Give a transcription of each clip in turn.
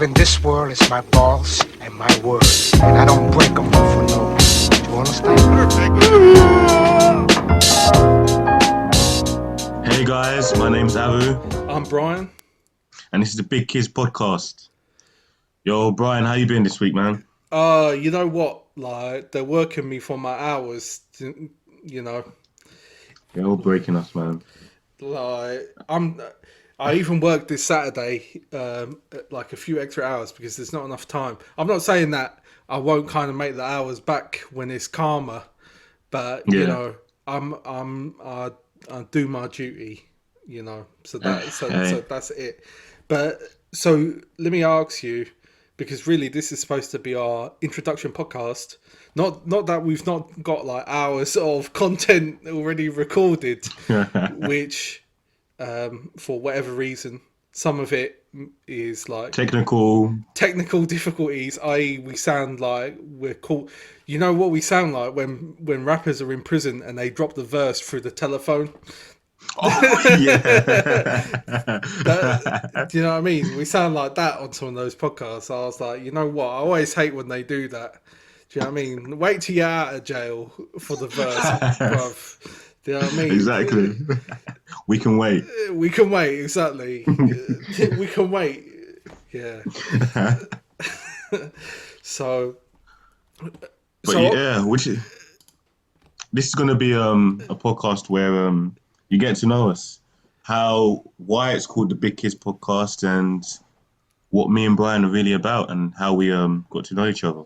in this world is my balls and my word. And I don't break them for no. Do you understand? Hey guys, my name's Abu, I'm Brian. and this is the BIGKIZ podcast. Yo, Brian, how you been this week, man? You know what? Like, they're working me for my hours. You know, You're all breaking us, man. like I even worked this Saturday, like a few extra hours because there's not enough time. I'm not saying that I won't kind of make the hours back when it's calmer, but you Yeah. know, I do my duty. You know, so Hey. that's it. But so let me ask you, because really this is supposed to be our introduction podcast. Not that we've not got like hours of content already recorded, which for whatever reason, some of it is like Technical. technical difficulties, i.e. we sound like we're called. You know what we sound like when rappers are in prison and they drop the verse through the telephone. Oh, yeah. Do you know what I mean? We sound like that on some of those podcasts. I was like, you know what? I always hate when they do that. Do you know what I mean? Wait till you're out of jail for the verse, bruv. Do you know what I mean? Exactly. We can wait. We can wait, exactly. We can wait. Yeah. So, But yeah, this is gonna be a podcast where you get to know us, why it's called the BIGKIZ podcast, and what me and Brian are really about, and how we got to know each other.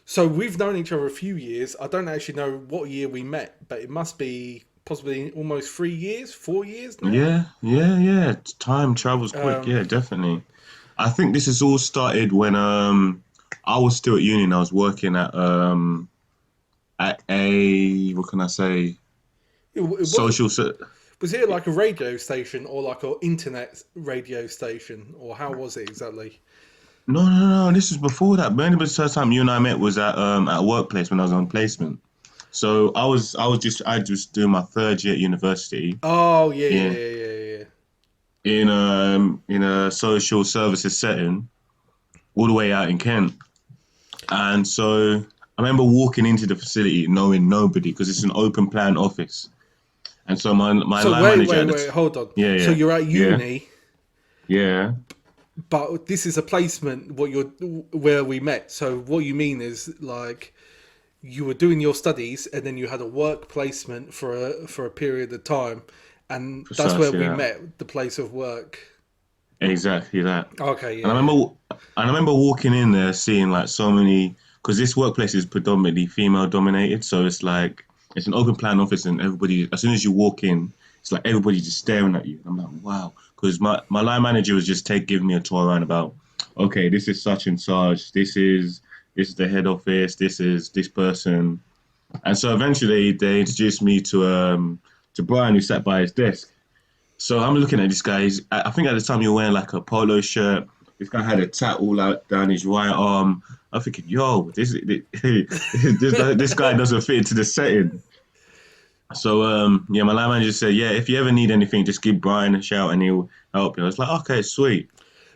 So we've known each other a few years. I don't actually know what year we met, but it must be possibly almost 3 years, 4 years now. Yeah. Time travels quick. Yeah, definitely. I think this has all started when I was still at uni and I was working at a, what can I say, social. Was it like a radio station or like an internet radio station, or how was it exactly? No. This was before that. But the first time you and I met was at a workplace when I was on placement. So I just doing my third year at university Oh yeah, yeah, in yeah, yeah, yeah. in a social services setting, all the way out in Kent. And so I remember walking into the facility knowing nobody because it's an open plan office. And so my So line manager wait, hold on. So yeah, you're at yeah, uni, yeah. but this is a placement. Where we met. So what you mean is like you were doing your studies and then you had a work placement for a period of time, and that's where Precisely we that. met, the place of work. Exactly that. Okay, And yeah. I remember walking in there seeing like so many, because this workplace is predominantly female dominated, so it's like it's an open plan office and everybody, as soon as you walk in, it's like everybody just staring at you. I'm like, wow, because my line manager was just giving me a tour around about, okay, this is such and such, this is the head office, this is this person, and so eventually they introduced me to Brian, who sat by his desk. So I'm looking at this guy. I think at the time you were wearing like a polo shirt. This guy had a tat all out down his right arm. I'm thinking, yo, this guy doesn't fit into the setting. So yeah, my line manager said, yeah, if you ever need anything, just give Brian a shout and he'll help you. I was like, okay, sweet.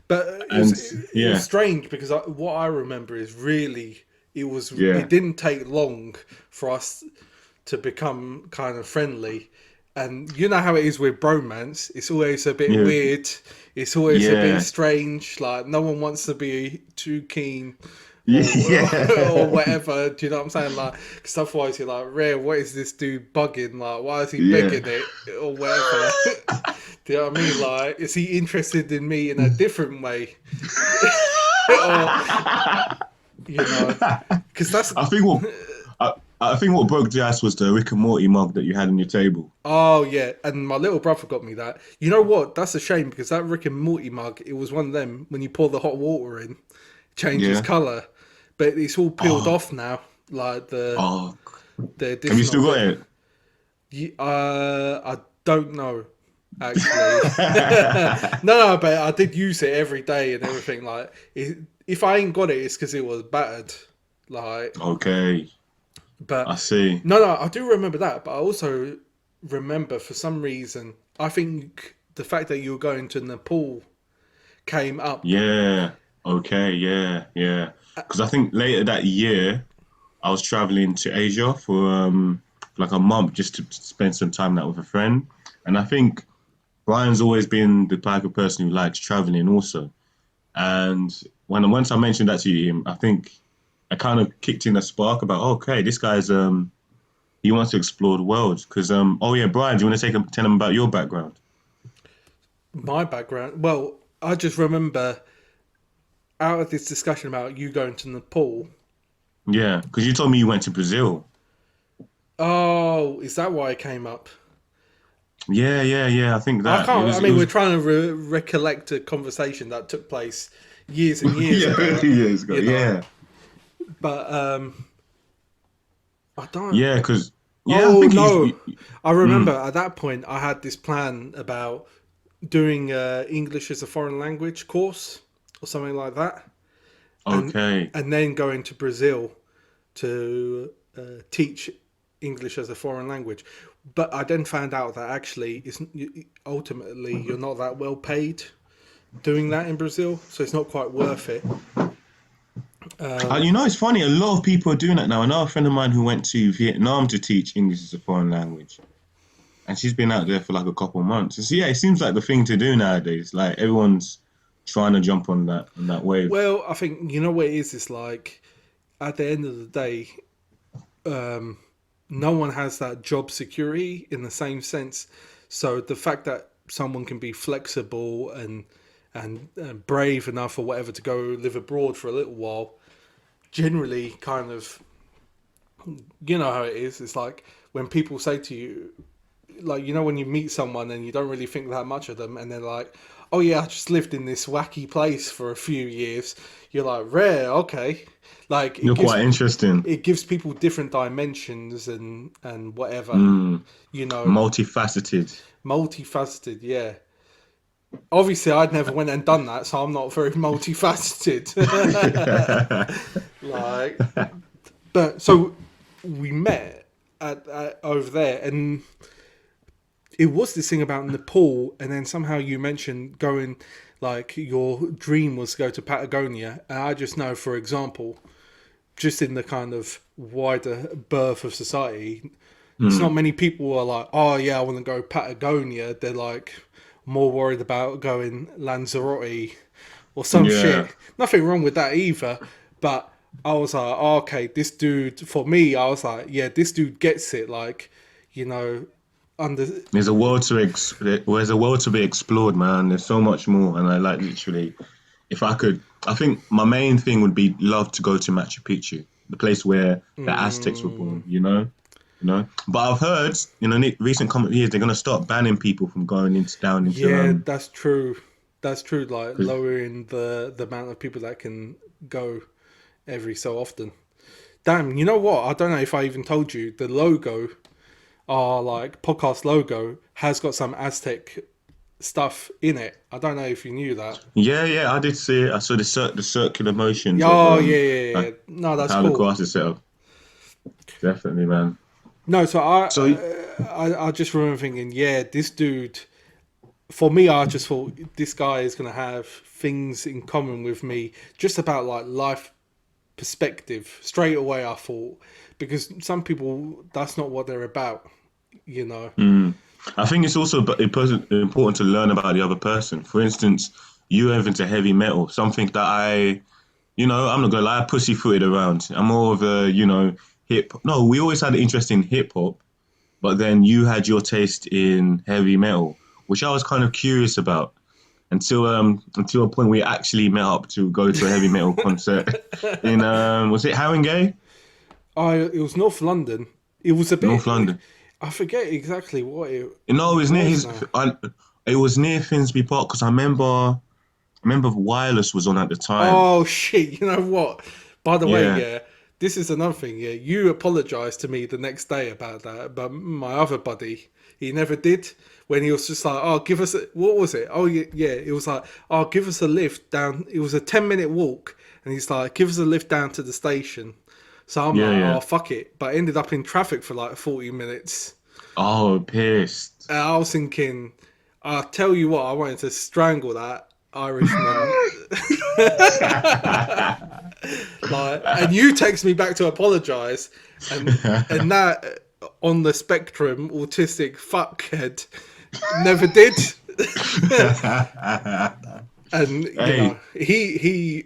But And it was yeah, strange because what I remember is really yeah, it didn't take long for us to become kind of friendly. And you know how it is with bromance. It's always a bit yeah, weird. It's always a bit yeah, strange. Like no one wants to be too keen or yeah, whatever. Do you know what I'm saying? Like, because otherwise you're like, rare. What is this dude bugging? Like, why is he yeah. begging it or whatever? Do you know what I mean? Like, is he interested in me in a different way? Or you know, because that's I think what I think what broke the ice was the Rick and Morty mug that you had on your table. oh yeah, and my little brother got me that. You know what? That's a shame because that Rick and Morty mug, it was one of them. When you pour the hot water in, it changes Yeah. color, but it's all peeled Oh, off now. Like oh. the Have you additional still got bit. it? I don't know actually. No, but I did use it every day and everything. Like, if I ain't got it, it's because it was battered. Like, Okay, but I see. no, I do remember that. But I also remember for some reason, I think the fact that you were going to Nepal came up, Yeah, Okay, yeah, yeah. Because I think later that year, I was traveling to Asia for like a month just to spend some time out with a friend. And I think Brian's always been the type of person who likes traveling also. And once I mentioned that to him, I think I kind of kicked in a spark about, okay, this guy's he wants to explore the world. Because oh yeah, Brian, do you want to tell him about your background? My background. Well, I just remember out of this discussion about you going to Nepal. Yeah, because you told me you went to Brazil. Oh, is that why it came up? Yeah, yeah, yeah. I think I that it can't. I was. It mean, we're was. trying to recollect a conversation that took place years and years Yeah, ago. 2 years ago. You know, Yeah, but I don't. yeah. Because yeah, I Oh think he's. no, I remember Mm, at that point I had this plan about doing English as a foreign language course or something like that, and okay. then going to Brazil to teach English as a foreign language. But I then found out that actually, it's ultimately you're not that well paid doing that in Brazil, so it's not quite worth it. You know, it's funny. A lot of people are doing that now. I know a friend of mine who went to Vietnam to teach English as a foreign language, and she's been out there for like a couple of months. So yeah, it seems like the thing to do nowadays. Like everyone's trying to jump on that wave. Well, I think you know what it is. It's like at the end of the day, no one has that job security in the same sense. So the fact that someone can be flexible and brave enough or whatever to go live abroad for a little while, generally, kind of, you know how it is. It's like when people say to you, like, you know, when you meet someone and you don't really think that much of them, and they're like, "Oh yeah, I just lived in this wacky place for a few years." You're like, "Rare, okay." Like You're quite interesting. it gives people different dimensions and whatever, Mm, you know, multifaceted. multifaceted. Yeah. Obviously, I'd never went and done that, so I'm not very multifaceted. Like, but so we met at over there, and it was this thing about Nepal, and then somehow you mentioned going, like your dream was to go to Patagonia, and I just know, for example, just in the kind of wider birth of society, it's not Mm, many people are like, oh yeah, I want to go Patagonia. They're like more worried about going Lanzarote or some yeah. shit. Nothing wrong with that either, but I was like, oh, okay, this dude. For me, I was like, yeah, this dude gets it. Like, you know, under There's a world to be explored, man. There's so much more, and I like literally. If I could, I think my main thing would be love to go to Machu Picchu, the place where the Aztecs were born. You know. But I've heard, recent couple of years they're gonna start banning people from going into down into yeah, that's true. That's true. Like 'cause lowering the amount of people that can go every so often. Damn, you know what? I don't know if I even told you the logo, our like podcast logo, has got some Aztec stuff in it. I don't know if you knew that. yeah, yeah, I did see it. I saw the circular motions of Oh yeah, yeah, yeah. like No, that's how the cool. grass is set up. Definitely, man. No, so So I just remember thinking, yeah, this dude. For me, I just thought this guy is gonna have things in common with me, just about like life perspective. Straight away, I thought, because some people that's not what they're about, you know. mm, I think it's also important to learn about the other person. For instance, you have into heavy metal, something that I'm not gonna lie, I pussyfooted around. I'm more of a, hip. No, we always had an interest in hip hop, but then you had your taste in heavy metal, which I was kind of curious about until a point we actually met up to go to a heavy metal concert in was it Haringey, It was North London. It was a North bit. London? I forget exactly what it No, it was near was his. now. It was near Finsbury Park because I remember Wireless was on at the time. Oh shit! You know what? By the way, Yeah, yeah, this is another thing. Yeah, you apologized to me the next day about that, but my other buddy, he never did. When he was just like, "Oh, give us what was it? Oh yeah, yeah." It was like, "Oh, give us a lift down." It was a 10-minute walk, and he's like, "Give us a lift down to the station." So I'm yeah, like, yeah. "Oh fuck it," but I ended up in traffic for like 40 minutes. Oh, pissed. And I was thinking, I'll tell you what, I wanted to strangle that Irishman. Like, and you text me back to apologise, and that on the spectrum autistic fuckhead never did. And Hey, he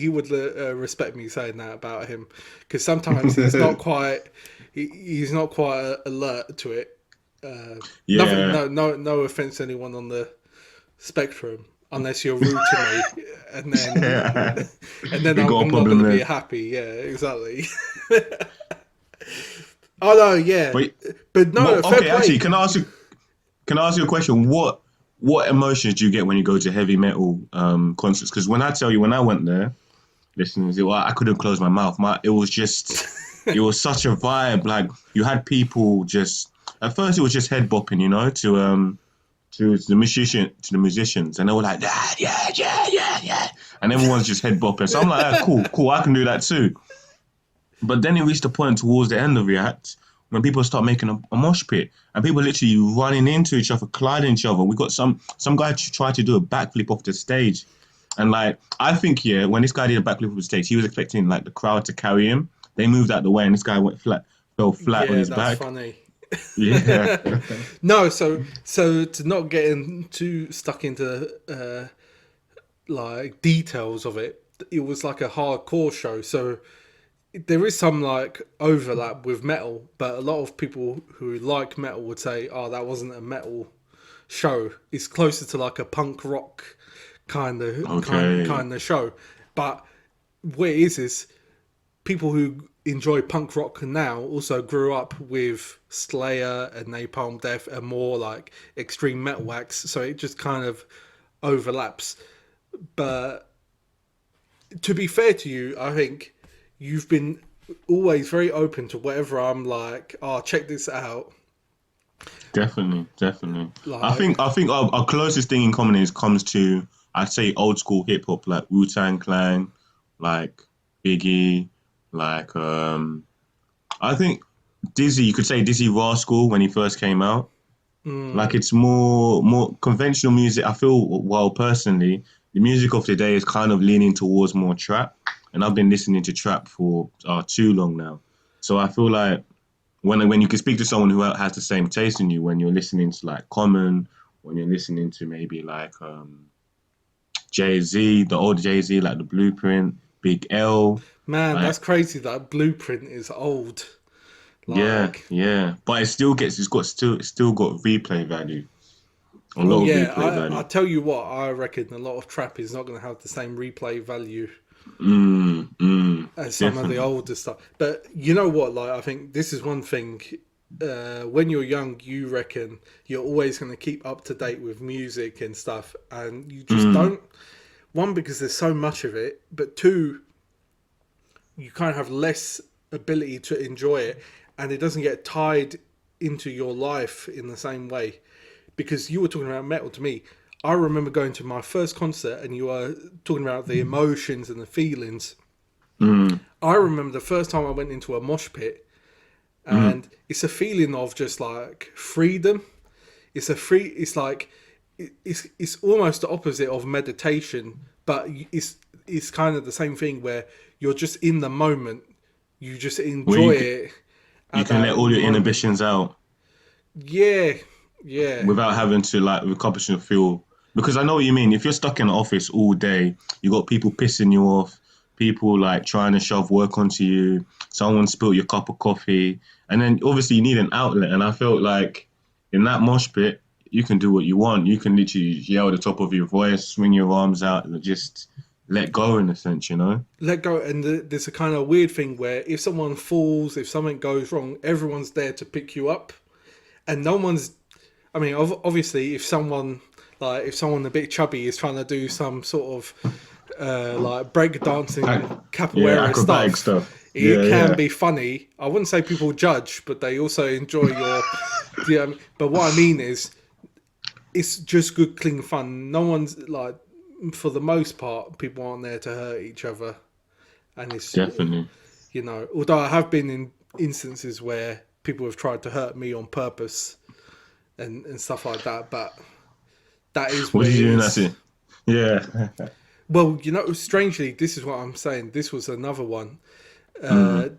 would respect me saying that about him, because sometimes he's not quite alert to it. Nothing, yeah. no offense to anyone on the spectrum, unless you're rude to me, and then We got a I'm not going problem to be there. happy. Yeah, exactly. Oh no, yeah, But but no, well, fair okay, actually, play. can I ask you a question? What emotions do you get when you go to heavy metal concerts? Because when I tell you, when I went there, listeners, I couldn't close my mouth. It was such a vibe. Like you had people just at first it was just head bopping, to the musicians, and they were like, yeah, yeah, yeah, yeah, yeah, and everyone's just head bopping. So I'm like, ah, cool, cool, I can do that too. But then it reached a point towards the end of the act when people start making a mosh pit and people literally running into each other, colliding each other. We got some guy tried to do a backflip off the stage, and like I think yeah, when this guy did a backflip off the stage, he was expecting like the crowd to carry him. They moved out the way, and this guy fell flat on Yeah, his that's back. funny. Yeah, No, so to not getting too stuck into like details of it, it was like a hardcore show. So there is some like overlap with metal, but a lot of people who like metal would say, "Oh, that wasn't a metal show. It's closer to like a punk rock okay, kind of show." But what it is people who enjoy punk rock now also grew up with Slayer and Napalm Death and more like extreme metal acts, so it just kind of overlaps. But to be fair to you, I think you've been always very open to whatever I'm like, oh, check this out. definitely, definitely. Like, I think our closest thing in common is comes to I'd say old school hip hop like Wu-Tang Clan, like Biggie, like I think Dizzy. You could say Dizzy Rascal when he first came out. Like it's more conventional music. I feel well personally, the music of today is kind of leaning towards more trap, and I've been listening to trap for too long now. So I feel like when you can speak to someone who has the same taste in you, when you're listening to like Common, when you're listening to maybe like Jay Z, the old Jay Z, like the Blueprint, Big L, man, like that's crazy that Blueprint is old. yeah, Like, yeah. But it's still got replay value, a well, lot of yeah, replay I value. tell you what, I reckon a lot of trap is not going to have the same replay value as some of the Definitely. older stuff. But you know what? Like, I think this is one thing. When you're young, you reckon you're always going to keep up to date with music and stuff, and you just Mm, don't. One, because there's so much of it, but two, you kind of have less ability to enjoy it, and it doesn't get tied into your life in the same way. Because you were talking about metal to me, I remember going to my first concert, and you were talking about the emotions and the feelings. mm, I remember the first time I went into a mosh pit, mm. and it's a feeling of just like freedom. It's like it's almost the opposite of meditation, but it's kind of the same thing where you're just in the moment. You just Where enjoy it you at can let that all your moment. inhibitions out Yeah, yeah, without having to like accomplish and feel. Because I know what you mean. If you're stuck in the office all day, you got people pissing you off, people like trying to shove work onto you. Someone spilt your cup of coffee, and then obviously you need an outlet. And I felt like in that mosh pit, you can do what you want. You can literally yell at the top of your voice, swing your arms out, and just let go in a sense. let go. And there's a kind of weird thing where if someone falls, if something goes wrong, everyone's there to pick you up, and no one's. I mean, obviously, if someone a bit chubby is trying to do some sort of like break dancing Yeah, capoeira acrobatic stuff, stuff. it Yeah, can yeah. be funny. I wouldn't say people judge, but they also enjoy your. Yeah, but what I mean is, it's just good, clean fun. No one's like, for the most part, people aren't there to hurt each other, and it's Definitely. Although I have been in instances where people have tried to hurt me on purpose and stuff like that, but that is What what did it you do in that is. scene? Yeah. Well, strangely, this is what I'm saying. This was another one.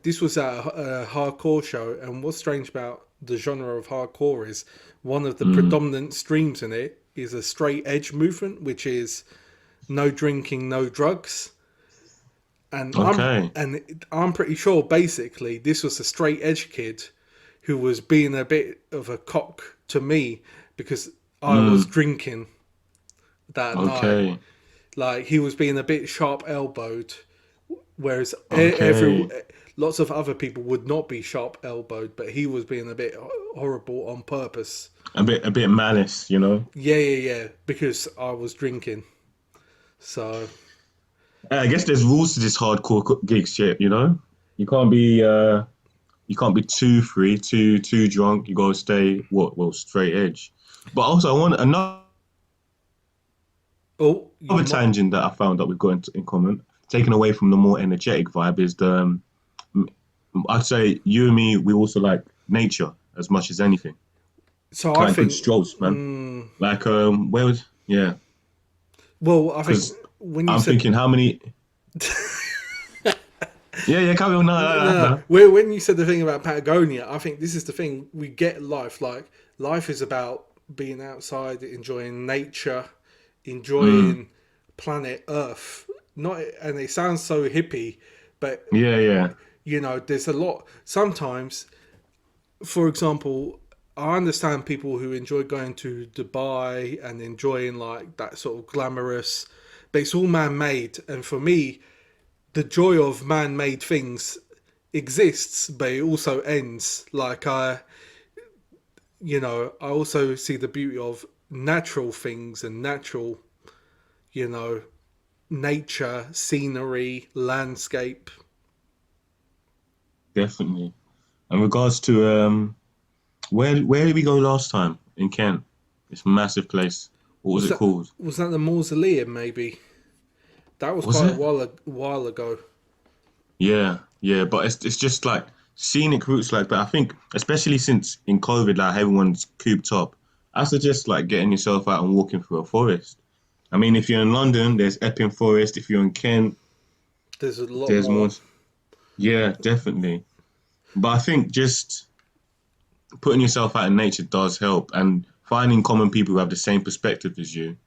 This was at a hardcore show, and what's strange about the genre of hardcore is one of the predominant streams in it is a straight edge movement, which is no drinking, no drugs. And Okay. I'm pretty sure basically this was a straight edge kid who was being a bit of a cock to me because I was drinking that night. Okay. Like he was being a bit sharp elbowed, whereas Okay. lots of other people would not be sharp elbowed, but he was being a bit horrible on purpose. A bit malice, you know. Yeah, because I was drinking. So I guess there's rules to this hardcore gig shit, you know. You can't be too free, too drunk. You gotta stay straight edge. But also, I want another oh, you might, tangent that I found that we've got in common, taken away from the more energetic vibe, is I'd say you and me, we also like nature as much as anything. so I Like good think strolls, man. Like where was yeah? well, I think Because when you I'm said thinking how many. Yeah, carry on. No. when you said the thing about Patagonia, I think this is the thing we get life. Like life is about being outside, enjoying nature, enjoying planet Earth. Not, and it sounds so hippie, but Yeah. there's a lot. Sometimes, for example, I understand people who enjoy going to Dubai and enjoying like that sort of glamorous, but it's all man-made. And for me, the joy of man-made things exists, but it also ends. Like I also see the beauty of natural things and natural, you know, nature, scenery, landscape. Definitely. In regards to where did we go last time in Kent? It's a massive place. What was Was it that called? was that the mausoleum? Maybe that was Was quite a it? while ago. Yeah. But it's just like scenic routes like that. I think especially since in COVID, like everyone's cooped up. I suggest like getting yourself out and walking through a forest. I mean, if you're in London, there's Epping Forest. If you're in Kent, There's a lot there's more. more. Yeah, definitely. But I think just putting yourself out in nature does help, and finding common people who have the same perspective as you,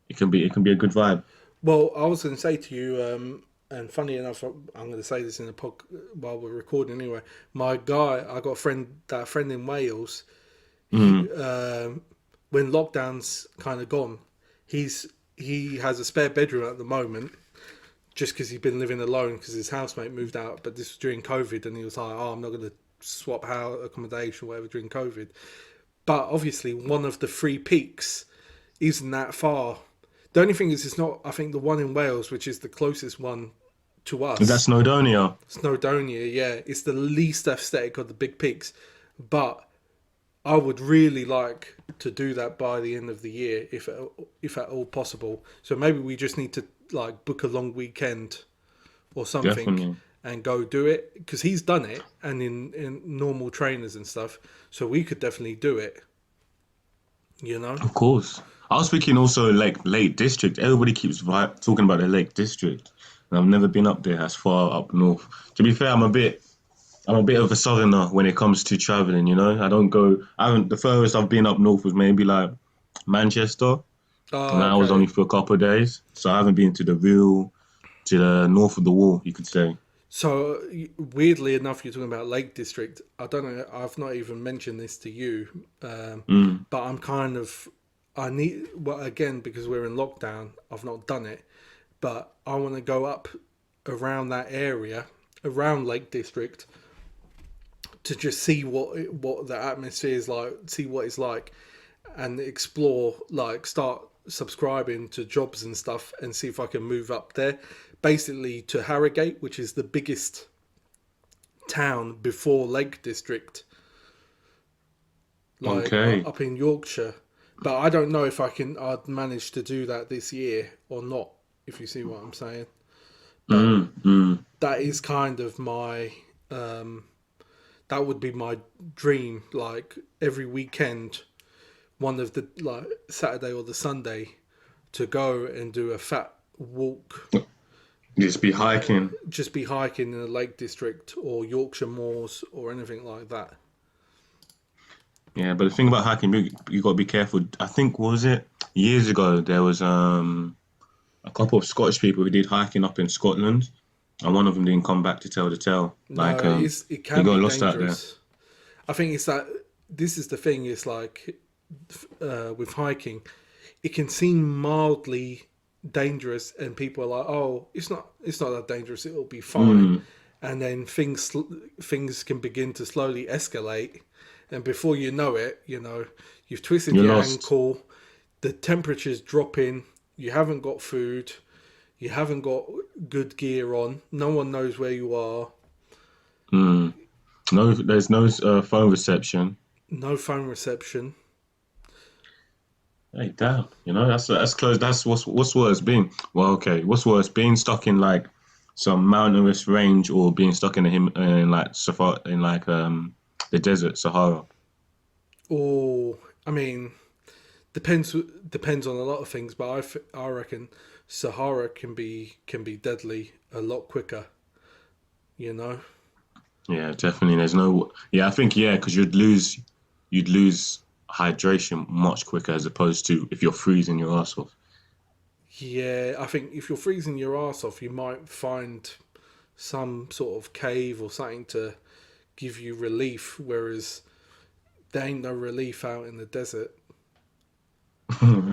it can be a good vibe. Well, I was going to say to you, and funny enough, I'm going to say this in the pod while we're recording anyway. I got that friend in Wales. He, Mm. when lockdown's kind of gone, he has a spare bedroom at the moment, just because he's been living alone because his housemate moved out. But this was during COVID, and he was like, "Oh, I'm not going to swap house accommodation, or whatever, during COVID." But obviously, one of the three peaks isn't that far. The only thing is, it's not. I think the one in Wales, which is the closest one to That's us, Snowdonia. Snowdonia. Yeah, it's the least aesthetic of the big peaks, but I would really like to do that by the end of the year, if at all possible. So maybe we just need to like book a long weekend or something Definitely. and go do it because he's done it and in normal trainers and stuff. So we could definitely do it. You know. Of course. I was thinking also like Lake District. Everybody keeps talking about the Lake District, and I've never been up there. That's far up north. To be fair, I'm a bit of a southerner when it comes to traveling. You know, I don't go. I haven't. The furthest I've been up north was maybe like Manchester, and Oh, that was okay. only for a couple of days. So I haven't been to the north of the wall, you could say. So weirdly enough, you're talking about Lake District. I don't know. I've not even mentioned this to you, Mm. but I'm kind of. I need. Well, again, because we're in lockdown, I've not done it, but I want to go up around that area, around Lake District, to just see what the atmosphere is like, see what it's like, and explore. Like, start subscribing to jobs and stuff, and see if I can move up there. Basically, to Harrogate, which is the biggest town before Lake District, like Okay. up in Yorkshire. But I don't know if I'd manage to do that this year or not. If you see what I'm saying, but Mm. that is kind of my that would be my dream. Like every weekend, one of the like Saturday or the Sunday, to go and do a fat walk, Just be hiking. just be hiking in the Lake District or Yorkshire Moors or anything like that. Yeah, but the thing about hiking, you got to be careful. I think, what was it years ago? There was a couple of Scottish people who did hiking up in Scotland, and one of them didn't come back to tell the tale. No, Like, it he can got be lost out there. dangerous. I think it's that this is the thing. It's like with hiking, it can seem mildly dangerous, and people are like, "Oh, it's not that dangerous. It'll be fine." And then things can begin to slowly escalate, and before you know it, you've twisted You're your lost. ankle, the temperature's dropping, you haven't got food, you haven't got good gear on, no one knows where you are, No, there's no phone reception. no phone reception. Hey, damn. That's close. That's what's worse being. Well, okay. What's worse, being stuck in like some mountainous range, or being stuck in like Safari, in like the desert, Sahara. Or, I mean, depends on a lot of things, but I reckon Sahara can be deadly a lot quicker. You know. Yeah, definitely. There's no. Yeah, I think yeah, because you'd lose hydration much quicker as opposed to if you're freezing your ass off. Yeah, I think if you're freezing your ass off, you might find some sort of cave or something to give you relief, whereas there ain't no relief out in the desert.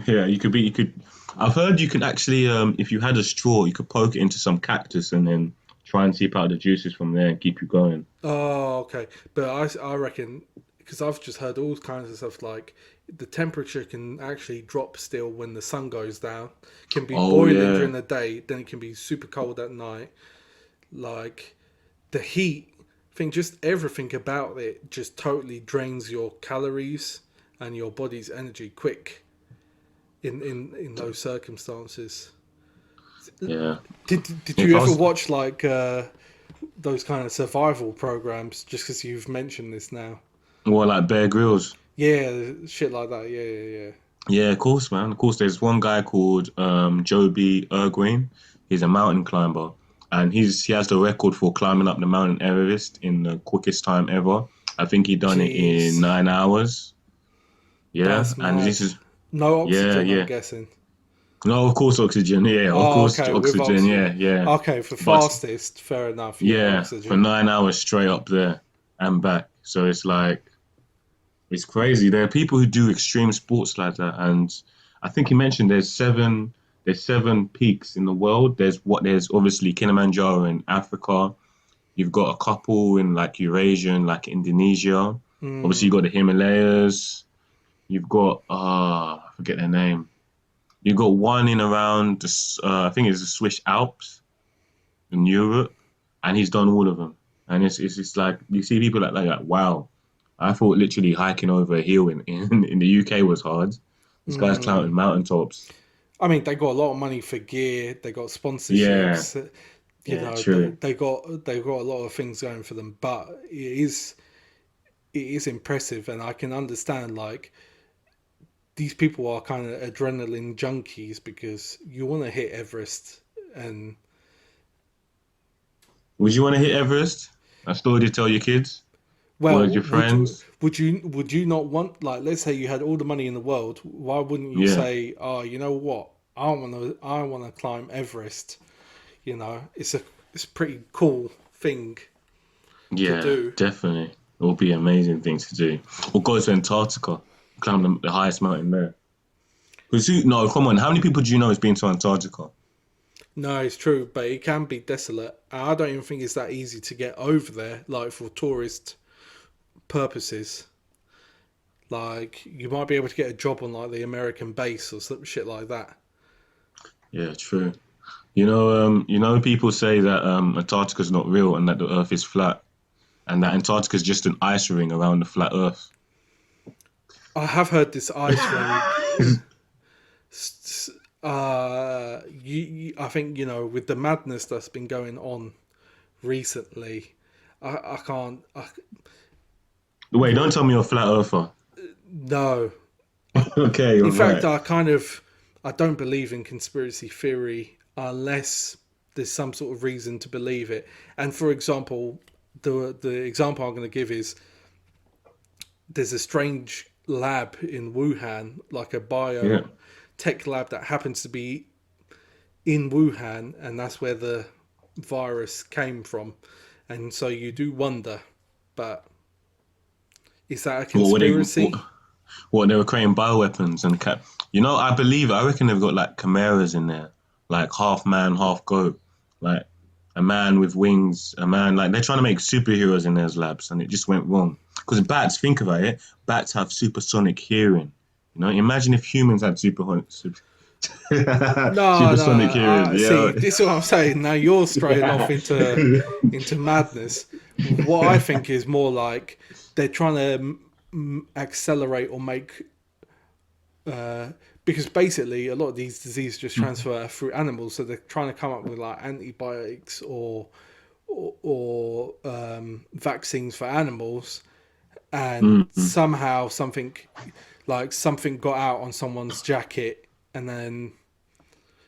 Yeah, you could. I've heard you can actually, if you had a straw, you could poke it into some cactus and then try and seep out the juices from there and keep you going. Oh, okay. But I reckon, because I've just heard all kinds of stuff like the temperature can actually drop still when the sun goes down. Can be Oh boiling yeah. during the day, then it can be super cold at night. Like the heat, I think just everything about it just totally drains your calories and your body's energy quick in those circumstances. Yeah. Did If you I ever was, watch like those kind of survival programs? Just because you've mentioned this now, well, like Bear Grylls. yeah, shit like that. Yeah, yeah, yeah. Yeah, of course, man. Of course, there's one guy called Joby Irgwin. He's a mountain climber, and he has the record for climbing up the mountain Everest in the quickest time ever. I think he done it in Jeez, 9 hours. Yeah, that's and mad. this is No yeah, oxygen, I'm yeah. guessing. No, of course oxygen. Yeah, of Oh, course okay, with oxygen. oxygen. Yeah, yeah. Okay, for But fastest, fair enough. Yeah, yeah, for oxygen. 9 hours straight up there and back. So it's like it's crazy. There are people who do extreme sports like that, and I think he mentioned there's seven peaks in the world. There's obviously Kilimanjaro in Africa. You've got a couple in like Eurasia and like Indonesia. Obviously, Mm, you got the Himalayas. You've got I forget their name. You've got one in around I think it's the Swiss Alps in Europe, and he's done all of them. And it's just like you see people like wow. I thought literally hiking over a hill in the UK was hard. This guy's climbing mm. mountaintops. I mean, they got a lot of money for gear. They got Yeah, sponsorships. yeah, They, true. they got a lot of things going for them. But it is impressive, and I can understand like these people are kind of adrenaline junkies because you want to hit Everest, and Would you want to hit Everest? I story to tell your kids well, or your friends. would you not want, like, let's say you had all the money in the world, why wouldn't you Yeah, say, oh, you know what, I want to climb Everest. It's a pretty cool thing to yeah, do. definitely. It will be amazing things to do. Or go to Antarctica, climb the highest mountain there. Because no, come on, how many people do you know has been to Antarctica? No, it's true, but it can be desolate. I don't even think it's that easy to get over there, like for tourist purposes. Like you might be able to get a job on like the American base or some shit like that. Yeah, true. People say that Antarctica's not real and that the Earth is flat, and that Antarctica's just an ice ring around the flat Earth. I have heard this ice ring. I think with the madness that's been going on recently, I can't. Wait, don't tell me you're a flat earther. No, Okay, in all fact, right. I don't believe in conspiracy theory unless there's some sort of reason to believe it. And for example, the example I'm going to give is there's a strange lab in Wuhan, like a Yeah. biotech lab that happens to be in Wuhan, and that's where the virus came from. And so you do wonder, but is that a What were they? conspiracy? What they were creating bioweapons and I reckon they've got like chimeras in there, like half man, half goat, like a man with wings, a man like they're trying to make superheroes in those labs, and it just went wrong. Because bats, think about it, bats have supersonic hearing. You know, imagine if humans had No, no. supersonic hearing. See, Yeah. this is what I'm saying. Now you're straying off into madness. What I think is more like they're trying to accelerate or make, because basically a lot of these diseases just transfer through animals. So they're trying to come up with like antibiotics or vaccines for animals, and somehow something got out on someone's jacket, and then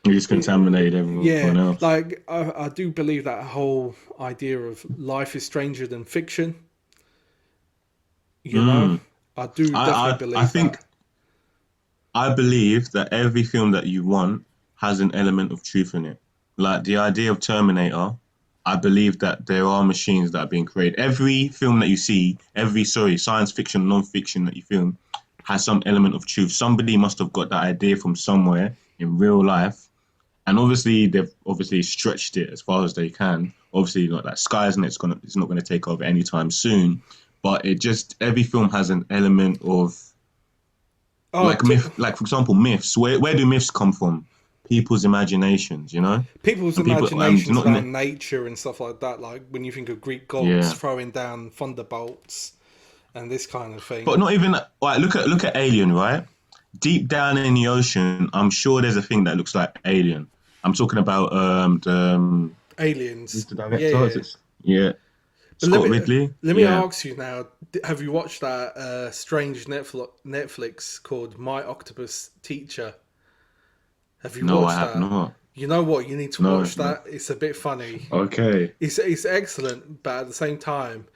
You just contaminated everyone yeah, else. like I do believe that whole idea of life is stranger than fiction. You know, I do definitely I believe think that. I believe that every film that you want has an element of truth in it. Like the idea of Terminator, I believe that there are machines that are being created. Every film that you see, science fiction, non-fiction that you film, has some element of truth. Somebody must have got that idea from somewhere in real life, and obviously they've obviously stretched it as far as they can. Obviously, like that it's not gonna take over anytime soon. But it just every film has an element of Oh, like myth, like for example, myths. Where do myths come from? People's imaginations, you know, people's and people imaginations not about nature and stuff like that. Like when you think of Greek gods yeah, throwing down thunderbolts and this kind of thing. but not even like look at Alien, right? Deep down in the ocean, I'm sure there's a thing that looks like Alien. I'm talking about who's Aliens. the Yeah, director? Is yeah. it yeah, But let Scott me Ridley? let me Yeah, ask you now: have you watched that strange Netflix called My Octopus Teacher? Have you no, I watched have that? not. You know what? You need to No, watch no. that. It's a bit funny. Okay. It's excellent, but at the same time,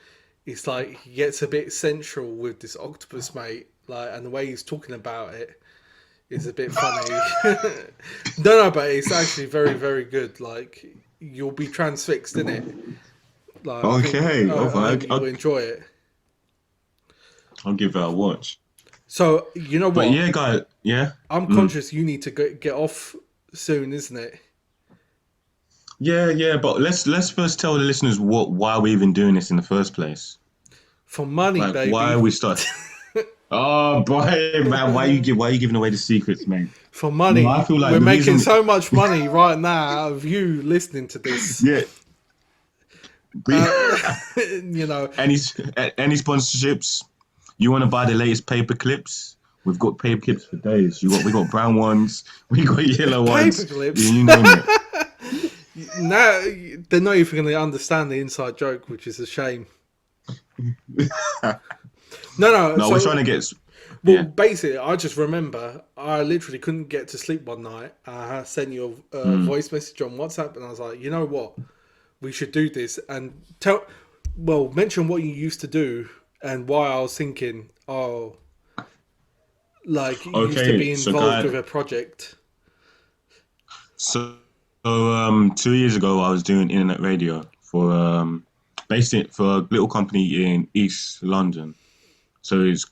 it's like he gets a bit sensual with this octopus mate, like, and the way he's talking about it is a bit funny. No, but it's actually very, very good. Like you'll be transfixed in it. Like Okay. I think Okay. you will enjoy it. I'll give that a watch. So you know But what? yeah, guys. Yeah. I'm conscious you need to get off soon, isn't it? Yeah, yeah. But let's first tell the listeners why we're even doing this in the first place. For money, Like why baby. we start. Oh boy, man, why are you giving away the secrets, mate? For No, I money. feel like We're the making reason, so much money right now out of you listening to this. yeah, Uh, you know, any any sponsorships, you want to buy the latest paper clips? We've got paper clips for days. We got brown ones, we got yellow paper ones, clips. you name it. Now they're not even going to understand the inside joke, which is a shame. No, no. No, we're So, trying to get, well, yeah, basically, I just remember I literally couldn't get to sleep one night. I sent you a voice message on WhatsApp, and I was like, you know what? We should do this and mention what you used to do and why I was thinking, oh, like you used to okay. be So, involved guy, with a project. so 2 years ago, I was doing internet radio for for a little company in East London. So it's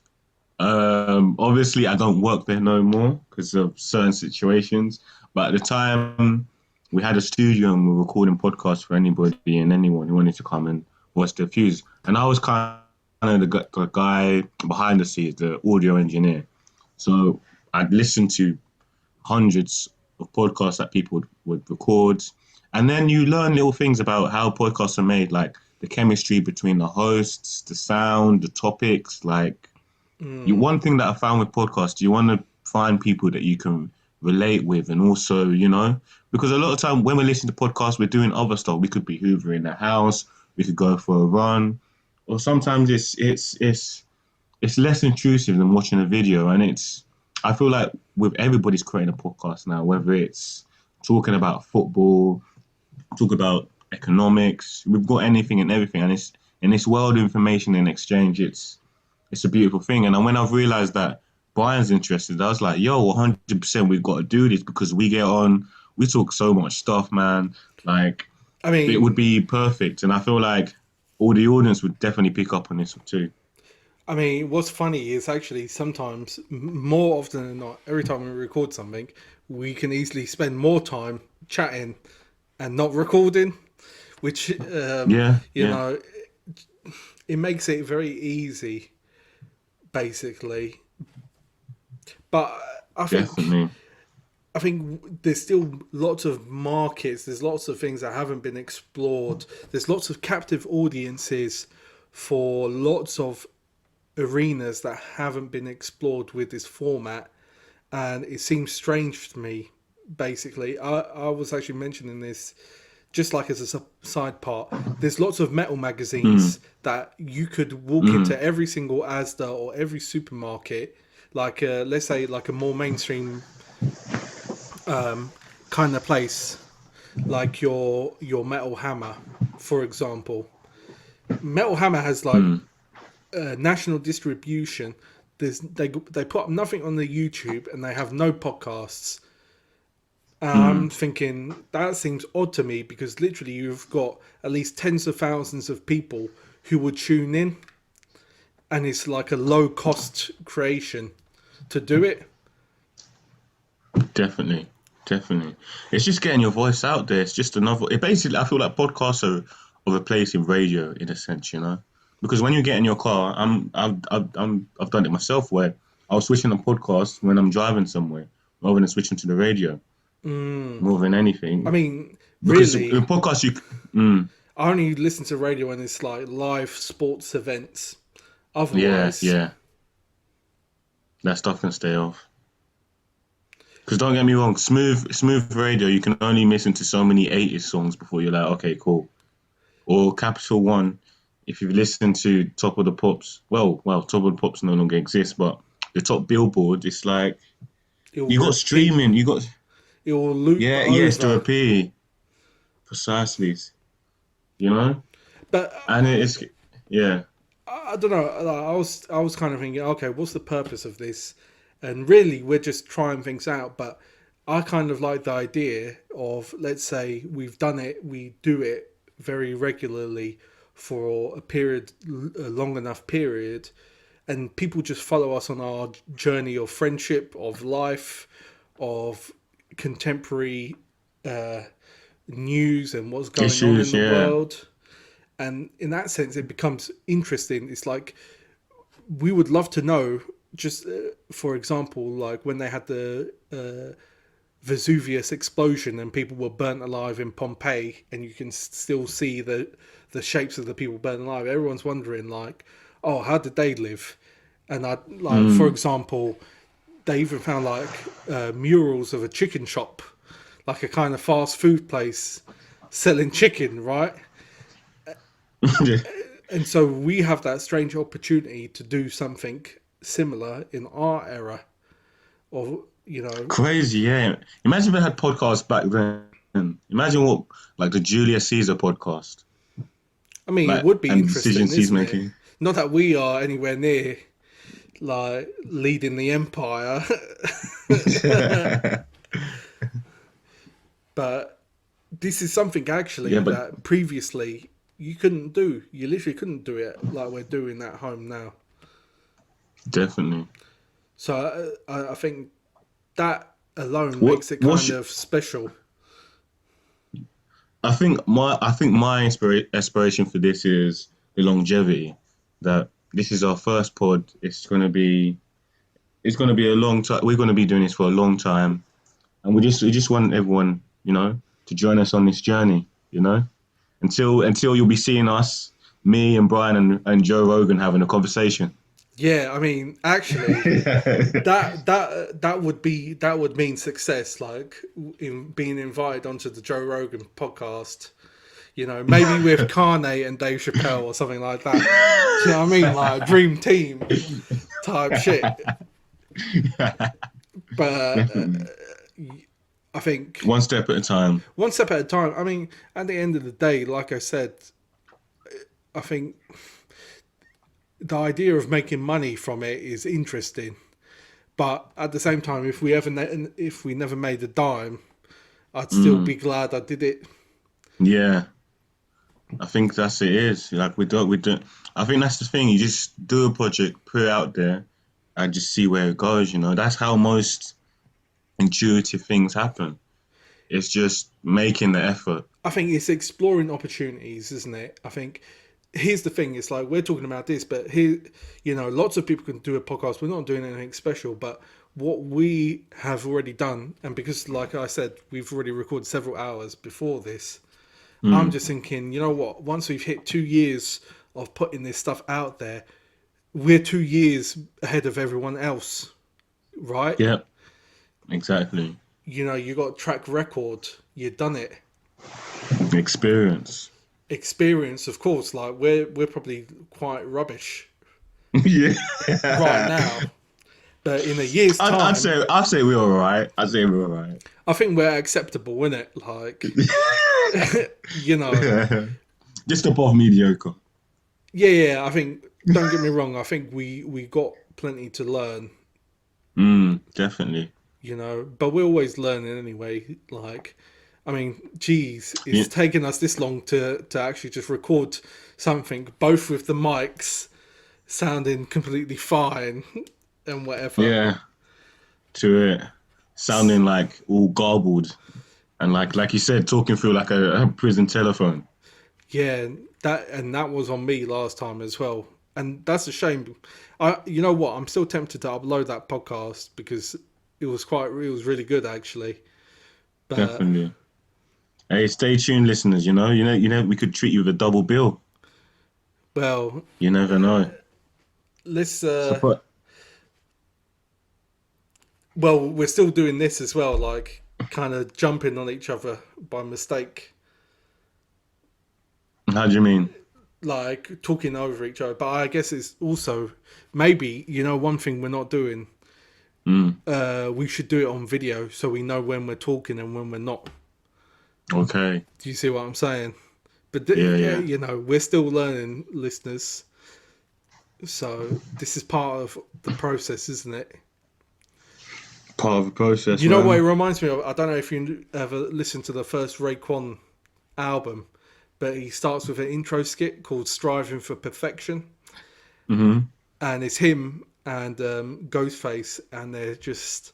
obviously I don't work there no more because of certain situations. But at the time, we had a studio and we were recording podcasts for anybody and anyone who wanted to come and watch the views. And I was kind of the guy behind the scenes, the audio engineer. So I'd listen to hundreds of podcasts that people would record. And then you learn little things about how podcasts are made, like the chemistry between the hosts, the sound, the topics. Like, one thing that I found with podcasts, you want to find people that you can relate with, and also, because a lot of time when we're listening to podcasts, we're doing other stuff. We could be hoovering the house, we could go for a run, or sometimes it's less intrusive than watching a video. And I feel like with everybody's creating a podcast now, whether it's talking about football, talk about economics. We've got anything and everything, and it's in this world of information and exchange. It's a beautiful thing. And when I've realized that Brian's interested, I was like, yo, 100%, we've got to do this because we get on. We talk so much stuff, man. Like, I it would mean, be perfect, and I feel like all the audience would definitely pick up on this too. what's funny is actually sometimes, more often than not, every time we record something, we can easily spend more time chatting and not recording, which Yeah, you yeah, know, it makes it very easy, basically. But I think definitely. I think there's still lots of markets. There's lots of things that haven't been explored. There's lots of captive audiences for lots of arenas that haven't been explored with this format, and it seems strange to me. Basically, I was actually mentioning this just like as a side part. There's lots of metal Mm, magazines that you could walk mm, into every single Asda or every supermarket, like let's say like a more mainstream kind of place, like your Metal Hammer, for example. Metal Hammer has like mm, national distribution. They put up nothing on the YouTube and they have no podcasts. I'm mm. thinking that seems odd to me because literally you've got at least tens of thousands of people who would tune in, and it's like a low cost creation to do it. Definitely, definitely. It's just getting your voice out there. It's just another. It basically, I feel like podcasts are replacing radio in a sense, you know. Because when you get in your car, I've done it myself where I'll switch on a podcast when I'm driving somewhere rather than switching to the radio more than I anything. mean, Because in really, podcasts, mm, I only listen to radio when it's like live sports events. yeah, Otherwise, yeah, that stuff can stay off. Because don't get me wrong, smooth radio, you can only listen to so many 80s songs before you're like, okay, cool. Or Capital One, if you've listened to Top of the Pops, Top of the Pops no longer exists, but the top Billboard, it's like it'll you got repeat. streaming, you got It will loop yes to over. repeat precisely, you know, But and it's yeah, I don't know. I was kind of thinking, okay, what's the purpose of this? And really, we're just trying things out. But I kind of like the idea of, let's say we've done it, we do it very regularly for a long enough period, and people just follow us on our journey of friendship, of life, of contemporary uh, news and what's going on in issues, the yeah, world. And in that sense, it becomes interesting. It's like we would love to know, just for example, like when they had the Vesuvius explosion and people were burnt alive in Pompeii, and you can still see the shapes of the people burnt alive. Everyone's wondering, like, oh, how did they live? And I like, for mm, example, they even found like murals of a chicken shop, like a kind of fast food place selling chicken, right? And so we have that strange opportunity to do something similar in our era of, crazy, yeah. Imagine if they had podcasts back then. Imagine what like the Julius Caesar podcast, I mean, it like would be and interesting, decisions he's isn't it? making. Not that we are anywhere near like leading the empire, but this is something Yeah, actually but that previously you couldn't do. You literally couldn't do it like we're doing at home now. definitely. So I think that alone What makes it what's kind of special. I think my aspiration for this is the longevity. That this is our first pod. It's gonna be a long time. We're gonna be doing this for a long time, and we just want everyone, to join us on this journey. Until you'll be seeing us, me and Brian and Joe Rogan having a conversation. Yeah, I mean, actually, that would mean success, like in being invited onto the Joe Rogan podcast. Maybe with Kane and Dave Chappelle or something like that. Do you know what I mean? Like dream team type shit. But Definitely. I think One step at a time. one step at a time. I mean, at the end of the day, like I said, I think the idea of making money from it is interesting. But at the same time, if we never made a dime, I'd still be glad I did it. Yeah. I think that's it is. Like we don't I think that's the thing. You just do a project, put it out there and just see where it goes, you know. That's how most intuitive things happen. It's just making the effort. I think it's exploring opportunities, isn't it? I think here's the thing: it's like we're talking about this, but here, lots of people can do a podcast. We're not doing anything special, but what we have already done, and because, like I said, we've already recorded several hours before this. I'm just thinking, you know what? Once we've hit 2 years of putting this stuff out there, we're 2 years ahead of everyone else, right? Yep. Exactly. You got track record. You've done it. Experience. Experience, of course. Like we're probably quite rubbish Yeah. right now, but in a year's time, I'd say we're alright. I'd say we're alright. I think we're acceptable, innit? Like, Just above mediocre. yeah. I think. Don't get me wrong. I think we got plenty to learn. Definitely. But we're always learning anyway. Like, I mean, geez, it's taken us this long to actually just record something, both with the mics sounding completely fine and whatever. Yeah. To it. Sounding like all garbled. And like you said, talking through like a prison telephone. Yeah, that was on me last time as well. And that's a shame. You know what? I'm still tempted to upload that podcast because it was really good actually. But, Definitely. Hey, stay tuned, listeners. You know, we could treat you with a double bill. well, You never know. let's. Well, we're still doing this as well, like kind of jumping on each other by mistake, How do you mean? like talking over each other. But I guess it's also maybe one thing we're not doing. We should do it on video so we know when we're talking and when we're not. Okay. Do you see what I'm saying? But Yeah. we're still learning, listeners. So this is part of the process, isn't it? Part of the process. You know what it reminds me of? I don't know if you ever listened to the first Raekwon album, but he starts with an intro skit called "Striving for Perfection," and it's him and Ghostface, and they're just.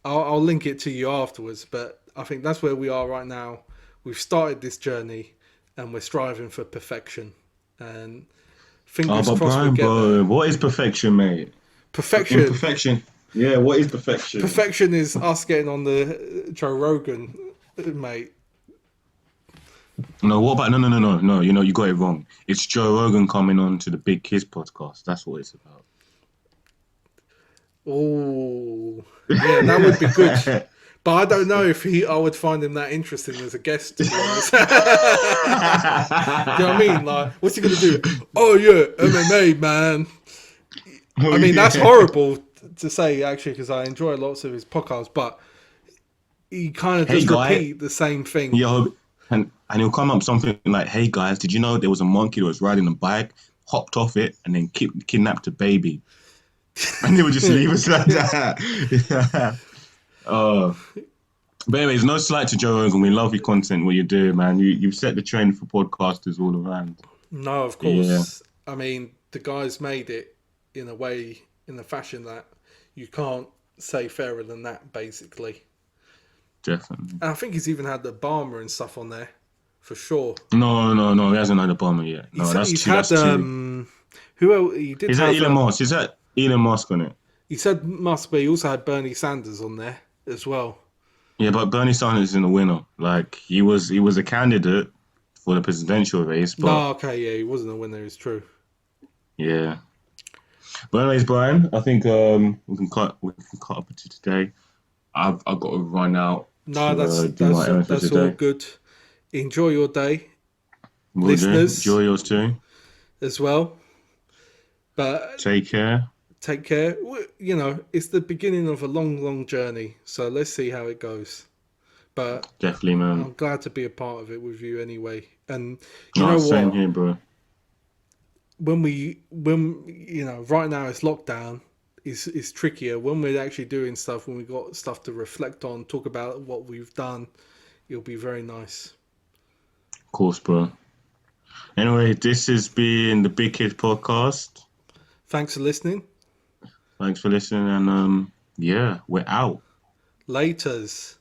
I'll link it to you afterwards, but I think that's where we are right now. We've started this journey, and we're striving for perfection. And fingers but crossed Brian, we get there. what is perfection, mate? Perfection. Imperfection. Yeah, what is perfection? Perfection is us getting on the Joe Rogan, mate. No, what about no? You got it wrong. It's Joe Rogan coming on to the BIGKIZ podcast. That's what it's about. Oh, yeah, that would be good. But I don't know if I would find him that interesting as a guest, to be honest. You know what I mean? Like, what's he going to do? Oh, yeah, MMA, man. I mean, that's horrible to say, actually, because I enjoy lots of his podcasts, but he kind of just repeat the same thing. Yo, and he'll come up something like, "Hey guys, did you know there was a monkey that was riding a bike, hopped off it, and then kidnapped a baby?" And they would just leave us like that. But anyways, no slight to Joe Rogan. We love your content, what you do, man. You've set the trend for podcasters all around. No, of course. Yeah. I mean, the guy's made it in a fashion that you can't say fairer than that, basically. Definitely. And I think he's even had the Obama and stuff on there, for sure. No. He hasn't had Obama yet. No, that's two. Who else? He did. Is that Elon Musk? Is that Elon Musk on it? He said Musk, but he also had Bernie Sanders on there as well. Yeah, but Bernie Sanders isn't a winner. Like he was a candidate for the presidential race. But no, okay, yeah, he wasn't a winner. It's true. Yeah. But anyways, Brian, I think we can cut up to today. I've got to run out. No, that's all good. Enjoy your day, listeners. Enjoy yours too, as well. But take care. Take care. It's the beginning of a long, long journey. So let's see how it goes. But Definitely, man. I'm glad to be a part of it with you anyway. And you No, know same what? here, bro. When right now it's lockdown, is trickier. When we're actually doing stuff, when we got stuff to reflect on, talk about what we've done, it'll be very nice. Of course, bro. Anyway, this has been the Big Kid podcast. Thanks for listening. Thanks for listening, and yeah, we're out. Laters.